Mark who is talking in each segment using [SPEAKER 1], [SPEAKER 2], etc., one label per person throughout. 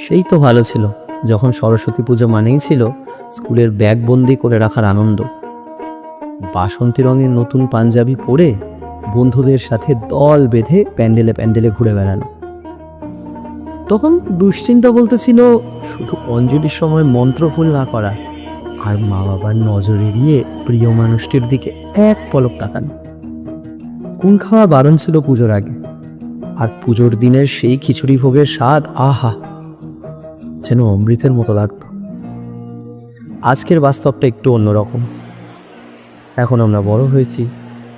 [SPEAKER 1] সেই তো ভালো ছিল, যখন সরস্বতী পুজো মানেই ছিল স্কুলের ব্যাগ বন্দি করে রাখার আনন্দ। বাসন্তী রঙের নতুন পাঞ্জাবি পরে বন্ধুদের সাথে দল বেঁধে প্যান্ডেলে প্যান্ডেলে ঘুরে বেড়ানো। তখন দুশ্চিন্তা বলতে ছিল শুধু অঞ্জলির সময় মন্ত্রফুল না করা, আর মা বাবার নজর এড়িয়ে প্রিয় মানুষটির দিকে এক পলক তাকানো। কোন খাওয়া বারণ ছিল পুজোর আগে, আর পুজোর দিনের সেই খিচুড়ি ভোগের স্বাদ, আহা, যেন অমৃতের মতো লাগতো। আজকের বাস্তবটা একটু অন্যরকম। এখন আমরা বড় হয়েছি,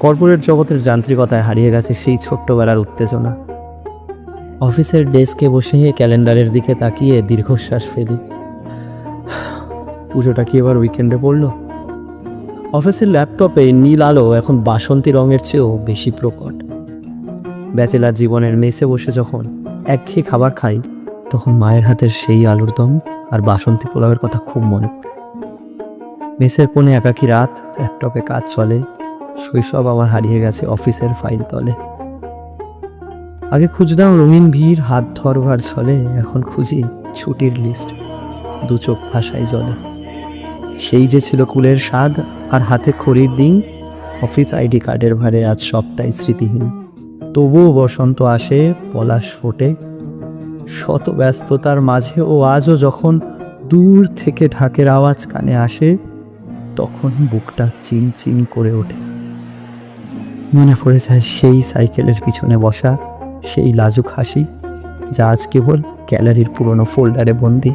[SPEAKER 1] কর্পোরেট জগতের যান্ত্রিকতায় হারিয়ে গেছে সেই ছোট্টবেলার উত্তেজনা। অফিসের ডেস্কে বসে ক্যালেন্ডারের দিকে তাকিয়ে দীর্ঘশ্বাস ফেলি। পুজোটা কি এবার উইকেন্ডে পড়লো? অফিসের ল্যাপটপে নীল আলো এখন বাসন্তী রঙের চেয়েও বেশি প্রকট। ব্যাচেলার জীবনের মেসে বসে যখন একঘেয়ে খাবার খাই, তখন মায়ের হাতের সেই আলুর দম আর বাসন্তী পোলাওয়ের কথা খুব মনে পড়ে। মেসের কোণে একাকী রাত, ল্যাপটপে কাজ চলে, শৈশব আমার হারিয়ে গেছে অফিসের ফাইল তলে। আগে খুঁজতাম রঙিন ভিড়, হাত ধরবার ছলে, এখন খুঁজি ছুটির লিস্ট, দু চোখ ভাষায় জলে। সেই যে ছিল কুলের স্বাদ আর হাতে খড়ির দিন, অফিস আইডি কার্ডের ভারে আজ সবটাই স্মৃতিহীন। তবুও বসন্ত আসে, পলাশ ফোটে, শত ব্যস্ততার মাঝেও আজও যখন দূর থেকে ঢাকের আওয়াজ কানে আসে, তখন বুকটা চিন চিন করে ওঠে। মনে পড়ে যায় সেই সাইকেলের পিছনে বসা, সেই লাজুক হাসি, যা আজ কেবল গ্যালারির পুরনো ফোল্ডারে বন্দি।